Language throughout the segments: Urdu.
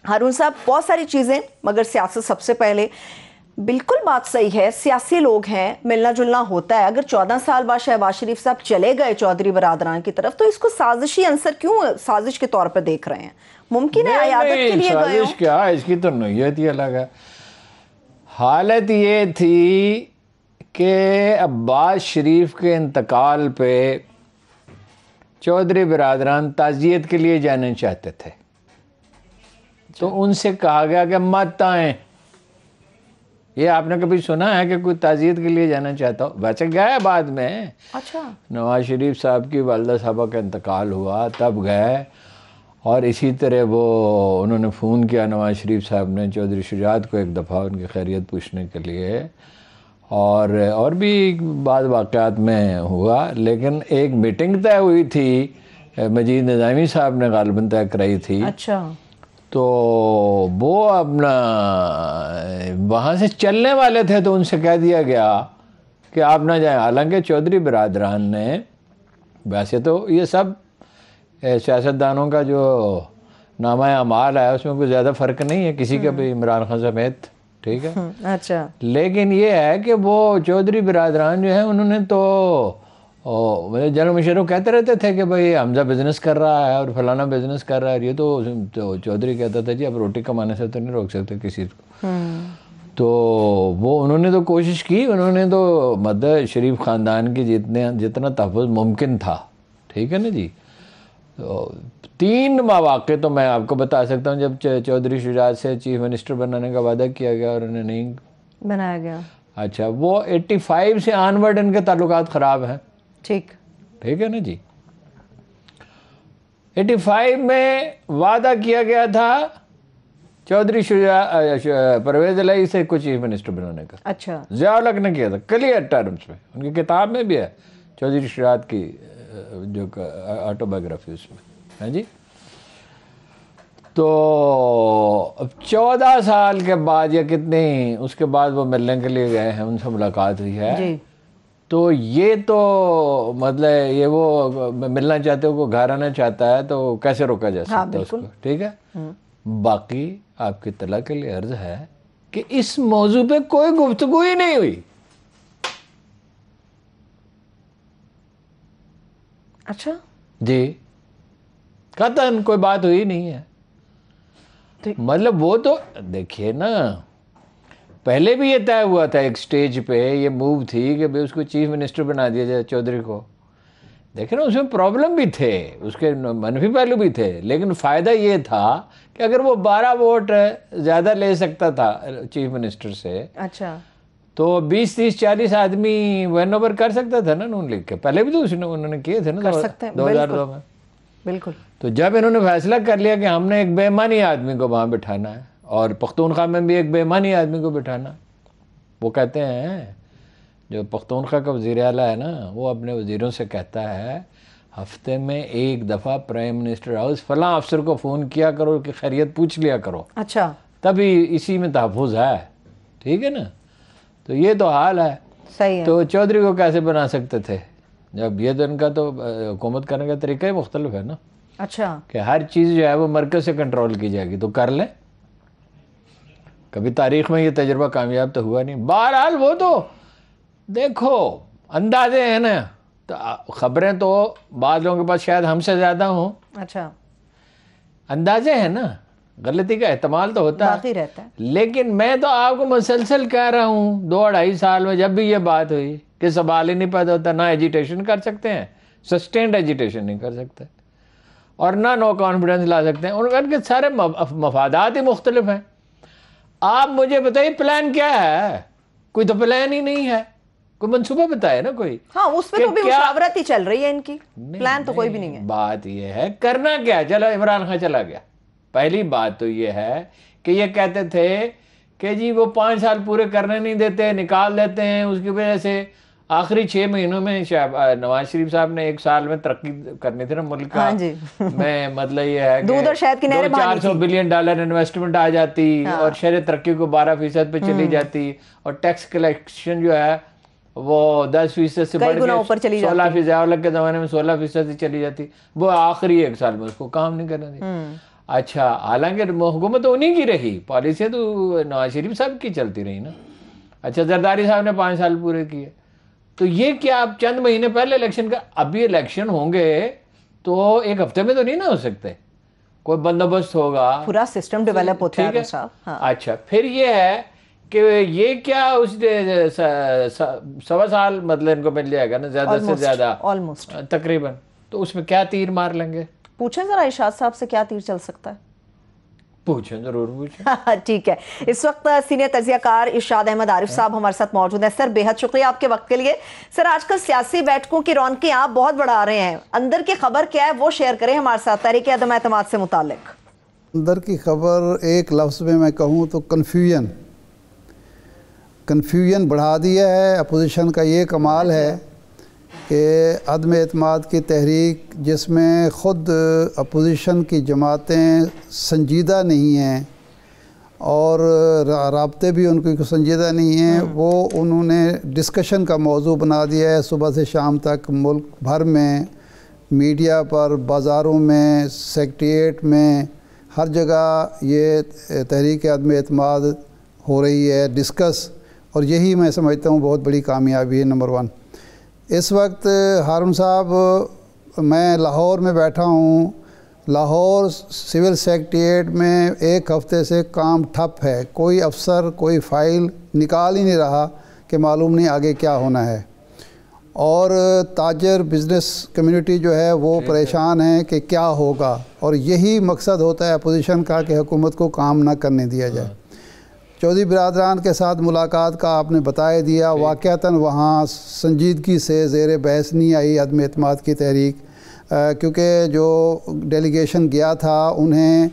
ہارون صاحب بہت ساری چیزیں، مگر سیاست سب سے پہلے. بالکل بات صحیح ہے، سیاسی لوگ ہیں، ملنا جلنا ہوتا ہے. اگر 14 سال بعد شہباز شریف صاحب چلے گئے چودھری برادران کی طرف، تو اس کو سازشی عنصر کیوں سازش کے طور پہ دیکھ رہے ہیں؟ ممکن ہے عیادت کے لیے گئے ہوں. سازش کیا، اس کی تو نوعیت ہی الگ ہے. حالت یہ تھی کہ عباس شریف کے انتقال پہ چودھری برادران تعزیت کے لیے جانا چاہتے تھے، تو ان سے کہا گیا کہ مت آئیں. یہ آپ نے کبھی سنا ہے کہ کوئی تعزیت کے لیے جانا چاہتا ہو؟ ویسے گئے بعد میں. اچھا. نواز شریف صاحب کی والدہ صاحبہ کا انتقال ہوا تب گئے، اور اسی طرح انہوں نے فون کیا نواز شریف صاحب نے چودھری شجاعت کو ایک دفعہ ان کی خیریت پوچھنے کے لیے، اور بھی بعض واقعات میں ہوا. لیکن ایک میٹنگ طے ہوئی تھی، مجید نظامی صاحب نے غالباً طے کرائی تھی. اچھا. تو وہ اپنا وہاں سے چلنے والے تھے، تو ان سے کہہ دیا گیا کہ آپ نہ جائیں. حالانکہ چودھری برادران نے، ویسے تو یہ سب سیاستدانوں کا جو نامہ اعمال ہے اس میں کوئی زیادہ فرق نہیں ہے کسی کا بھی، عمران خان سمیت، ٹھیک ہے. اچھا. لیکن یہ ہے کہ وہ چودھری برادران جو ہیں انہوں نے تو جنرل مشرف کہتے رہتے تھے کہ بھئی حمزہ بزنس کر رہا ہے اور فلانا بزنس کر رہا ہے. یہ تو چودھری کہتا تھا جی اب روٹی کمانے سے تو نہیں روک سکتے کسی کو. تو وہ انہوں نے تو کوشش کی، انہوں نے تو مدد شریف خاندان کی جتنا تحفظ ممکن تھا، ٹھیک ہے نا جی. تو 3 مواقع تو میں آپ کو بتا سکتا ہوں جب چودھری شجاعت سے چیف منسٹر بنانے کا وعدہ کیا گیا اور انہیں نہیں بنایا گیا. اچھا، وہ 85 سے آنورڈ ان کے تعلقات خراب ہیں. ٹھیک ہے نا جی. 85 میں وعدہ کیا گیا تھا چودھری پرویز الہی سے کچھ چیف منسٹر بنانے کا. اچھا. ضیاء الحق نے کیا تھا کلیئر ٹرمز میں، ان کی کتاب میں بھی ہے چودھری شجاعت کی جو آٹو بایوگرافی اس میں. ہاں جی. تو 14 سال کے بعد یا کتنے اس کے بعد وہ ملنے کے لیے گئے ہیں، ان سے ملاقات ہوئی ہے. جی. تو یہ تو مطلب یہ وہ ملنا چاہتے ہو، کو گھر آنا چاہتا ہے تو کیسے روکا جا سکتا ہے اس کو، ٹھیک ہے. باقی آپ کی اطلاع کے لیے عرض ہے کہ اس موضوع پہ کوئی گفتگو ہی نہیں ہوئی. اچھا جی، قطعاً کوئی بات ہوئی نہیں ہے. مطلب وہ تو دیکھیے نا، پہلے بھی یہ طے ہوا تھا ایک سٹیج پہ، یہ موو تھی کہ اس کو چیف منسٹر بنا دیا جائے چودھری کو. دیکھیں نا اس میں پرابلم بھی تھے، اس کے منفی پہلو بھی تھے، لیکن فائدہ یہ تھا کہ اگر وہ 12 ووٹ زیادہ لے سکتا تھا چیف منسٹر سے، اچھا، تو 20 30 40 آدمی وین اوور کر سکتا تھا نا نون لیگ کے. پہلے بھی تو انہوں نے کیے تھے نا 2002 میں. بالکل. تو جب انہوں نے فیصلہ کر لیا کہ ہم نے ایک بے ایمانی آدمی کو وہاں بٹھانا ہے، اور پختونخوا میں بھی ایک بے ایمانی آدمی کو بٹھانا، وہ کہتے ہیں جو پختونخوا کا وزیر اعلیٰ ہے نا، وہ اپنے وزیروں سے کہتا ہے ہفتے میں ایک دفعہ پرائم منسٹر ہاؤس فلاں افسر کو فون کیا کرو کہ خیریت پوچھ لیا کرو. اچھا. تبھی اسی میں تحفظ ہے، ٹھیک ہے نا. تو یہ تو حال ہے. صحیح ہے. تو چودھری کو کیسے بنا سکتے تھے جب یہ تو ان کا تو حکومت کرنے کا طریقہ ہی مختلف ہے نا. اچھا. کہ ہر چیز جو ہے وہ مرکز سے کنٹرول کی جائے گی تو کر لیں. کبھی تاریخ میں یہ تجربہ کامیاب تو ہوا نہیں. بہرحال وہ تو دیکھو اندازے ہیں نا، تو خبریں تو بعض لوگوں کے پاس شاید ہم سے زیادہ ہوں. اچھا. اندازے ہیں نا، غلطی کا احتمال تو ہوتا ہے، باقی رہتا ہے. لیکن میں تو آپ کو مسلسل کہہ رہا ہوں 2-2.5 سال میں جب بھی یہ بات ہوئی کہ سوال ہی نہیں پیدا ہوتا. نہ ایجیٹیشن کر سکتے ہیں، سسٹینڈ ایجیٹیشن نہیں کر سکتے، اور نہ نو کانفیڈنس لا سکتے ہیں. ان کے سارے مفادات ہی مختلف ہیں. آپ مجھے بتائیے پلان کیا ہے؟ کوئی تو پلان ہی نہیں ہے، کوئی منصوبہ بتائے نا کوئی. ہاں اس پہ تو بھی مشاورت ہی چل رہی ہے ان کی، پلان تو کوئی بھی نہیں ہے. بات یہ ہے کرنا کیا. چلو عمران خان چلا گیا، پہلی بات تو یہ ہے کہ یہ کہتے تھے کہ جی وہ 5 سال پورے کرنے نہیں دیتے، نکال دیتے ہیں. اس کی وجہ سے آخری 6 مہینوں میں نواز شریف صاحب نے 1 سال میں ترقی کرنی تھی نا ملک کا. میں مطلب یہ ہے کہ 400 بلین ڈالر انویسٹمنٹ آ جاتی اور شہر ترقی کو 12% پہ چلی جاتی، اور ٹیکس کلیکشن جو ہے وہ 10% سے بڑھ کے 16%. ضیاء الحق کے زمانے میں 16% سے چلی جاتی. وہ آخری 1 سال میں اس کو کام نہیں کرنا دی. اچھا حالانکہ حکومت تو انہیں کی رہی, پالیسیاں تو نواز شریف صاحب کی چلتی رہی نا. اچھا زرداری صاحب نے 5 سال پورے کیے, تو یہ کیا اب چند مہینے پہلے الیکشن کا, ابھی الیکشن ہوں گے تو ایک ہفتے میں تو نہیں نہ ہو سکتے, کوئی بندوبست ہوگا, پورا سسٹم ڈیولپ ہوتا ہے ٹھیک صاحب. اچھا پھر یہ ہے کہ یہ کیا اس 1.25 سال مطلب ان کو مل جائے گا نا زیادہ سے زیادہ آلموسٹ تقریباً, تو اس میں کیا تیر مار لیں گے؟ پوچھیں ذرا ارشاد صاحب سے کیا تیر چل سکتا ہے. پوچھیں, ضرور پوچھیں. ٹھیک ہے, اس وقت سینئر تجزیہ کار ارشاد احمد عارف صاحب ہمارے ساتھ موجود ہیں. سر بے حد شکریہ آپ کے وقت کے لیے. سر آج کل سیاسی بیٹھکوں کی رونقیں آپ بہت بڑھا رہے ہیں, اندر کی خبر کیا ہے وہ شیئر کریں ہمارے ساتھ تحریک عدم اعتماد سے متعلق. اندر کی خبر ایک لفظ میں کہوں تو کنفیوژن بڑھا دیا ہے. اپوزیشن کا یہ کمال ہے کہ عدم اعتماد کی تحریک جس میں خود اپوزیشن کی جماعتیں سنجیدہ نہیں ہیں اور رابطے بھی ان کی سنجیدہ نہیں ہیں, وہ انہوں نے ڈسکشن کا موضوع بنا دیا ہے صبح سے شام تک. ملک بھر میں میڈیا پر, بازاروں میں, سیکریٹریٹ میں, ہر جگہ یہ تحریک عدم اعتماد ہو رہی ہے ڈسکس, اور یہی میں سمجھتا ہوں بہت بڑی کامیابی ہے. نمبر 1 اس وقت ہارون صاحب میں لاہور میں بیٹھا ہوں, لاہور سول سیکریٹریٹ میں 1 ہفتے سے کام ٹھپ ہے, کوئی افسر کوئی فائل نکال ہی نہیں رہا کہ معلوم نہیں آگے کیا ہونا ہے, اور تاجر بزنس کمیونٹی جو ہے وہ پریشان ہے کہ کیا ہوگا, اور یہی مقصد ہوتا ہے اپوزیشن کا کہ حکومت کو کام نہ کرنے دیا جائے. چودھری برادران کے ساتھ ملاقات کا آپ نے بتایا دیا, واقعتاً وہاں سنجیدگی سے زیر بحث نہیں آئی عدم اعتماد کی تحریک, کیونکہ جو ڈیلیگیشن گیا تھا انہیں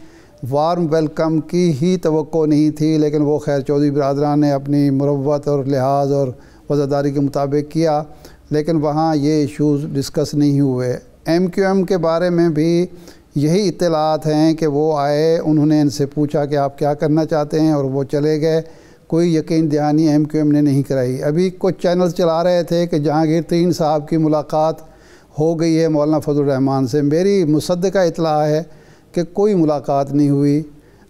وارم ویلکم کی ہی توقع نہیں تھی, لیکن وہ خیر چودھری برادران نے اپنی مروت اور لحاظ اور وزاداری کے مطابق کیا, لیکن وہاں یہ ایشوز ڈسکس نہیں ہوئے. MQM کے بارے میں بھی یہی اطلاعات ہیں کہ وہ آئے, انہوں نے ان سے پوچھا کہ آپ کیا کرنا چاہتے ہیں اور وہ چلے گئے, کوئی یقین دہانی MQM نے نہیں کرائی. ابھی کچھ چینلز چلا رہے تھے کہ جہانگیر ترین صاحب کی ملاقات ہو گئی ہے مولانا فضل الرحمان سے. میری مصدقہ اطلاع ہے کہ کوئی ملاقات نہیں ہوئی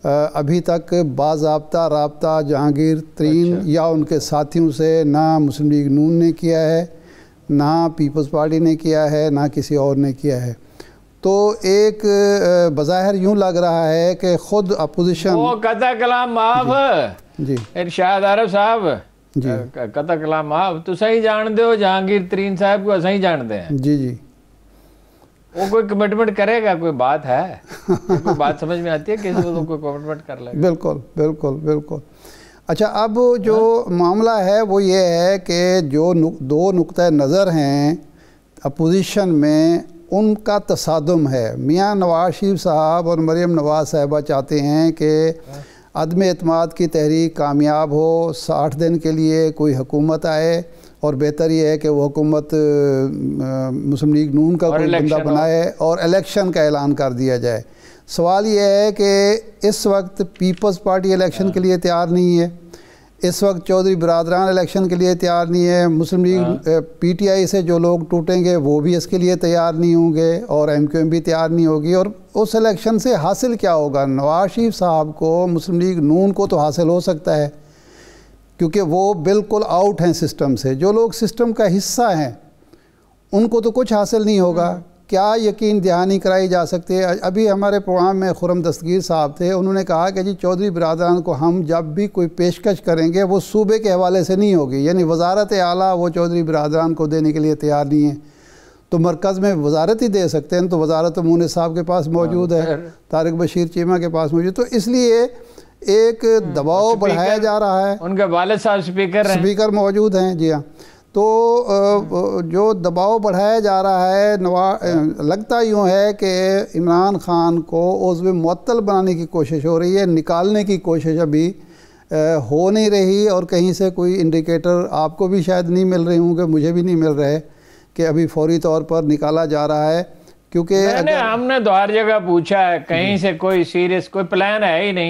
ابھی تک. باضابطہ رابطہ جہانگیر ترین یا ان کے ساتھیوں سے نہ مسلم لیگ نون نے کیا ہے, نہ پیپلز پارٹی نے کیا ہے, نہ کسی اور نے کیا ہے. تو ایک بظاہر یوں لگ رہا ہے کہ خود اپوزیشن وہ قطع کلام معاف جی ارشاد عارف صاحب جی قطع کلام معاف تو صحیح جان دے ہو جہانگیر ترین صاحب کو صحیح جان دے ہیں جی جی وہ کوئی کمٹمنٹ کرے گا, کوئی بات ہے, کوئی بات سمجھ میں آتی ہے کسی کو کوئی کمٹمنٹ کر لے گا. بالکل بالکل بالکل. اچھا اب جو معاملہ ہے وہ یہ ہے کہ جو 2 نقطۂ نظر ہیں اپوزیشن میں ان کا تصادم ہے. میاں نواز شریف صاحب اور مریم نواز صاحبہ چاہتے ہیں کہ عدم اعتماد کی تحریک کامیاب ہو, 60 دن کے لیے کوئی حکومت آئے, اور بہتر یہ ہے کہ وہ حکومت مسلم لیگ نون کا کوئی بندہ بنائے اور الیکشن کا اعلان کر دیا جائے. سوال یہ ہے کہ اس وقت پیپلز پارٹی الیکشن کے لیے تیار نہیں ہے, اس وقت چودھری برادران الیکشن کے لیے تیار نہیں ہے, مسلم لیگ PTI سے جو لوگ ٹوٹیں گے وہ بھی اس کے لیے تیار نہیں ہوں گے, اور MQM بھی تیار نہیں ہوگی. اور اس الیکشن سے حاصل کیا ہوگا؟ نواز شریف صاحب کو, مسلم لیگ نون کو تو حاصل ہو سکتا ہے کیونکہ وہ بالکل آؤٹ ہیں سسٹم سے. جو لوگ سسٹم کا حصہ ہیں ان کو تو کچھ حاصل نہیں ہوگا. کیا یقین دہانی کرائی جا سکتی ہے؟ ابھی ہمارے پروگرام میں خرم دستگیر صاحب تھے, انہوں نے کہا کہ جی چودھری برادران کو ہم جب بھی کوئی پیشکش کریں گے وہ صوبے کے حوالے سے نہیں ہوگی, یعنی وزارت اعلیٰ وہ چودھری برادران کو دینے کے لیے تیار نہیں ہیں, تو مرکز میں وزارت ہی دے سکتے ہیں. تو وزارت مونس صاحب کے پاس موجود ہے, طارق بشیر چیمہ کے پاس موجود, تو اس لیے ایک دباؤ بڑھایا جا رہا ہے. ان کے والد صاحب اسپیکر موجود ہیں. جی ہاں, تو جو دباؤ بڑھایا جا رہا ہے, لگتا یوں ہے کہ عمران خان کو عضو معطل بنانے کی کوشش ہو رہی ہے, نکالنے کی کوشش ابھی ہو نہیں رہی, اور کہیں سے کوئی انڈیکیٹر آپ کو بھی شاید نہیں مل رہے ہوں گے, مجھے بھی نہیں مل رہے کہ ابھی فوری طور پر نکالا جا رہا ہے. کیونکہ ہم نے تو ہر جگہ پوچھا ہے, کہیں سے کوئی سیریس کوئی پلان ہے ہی نہیں.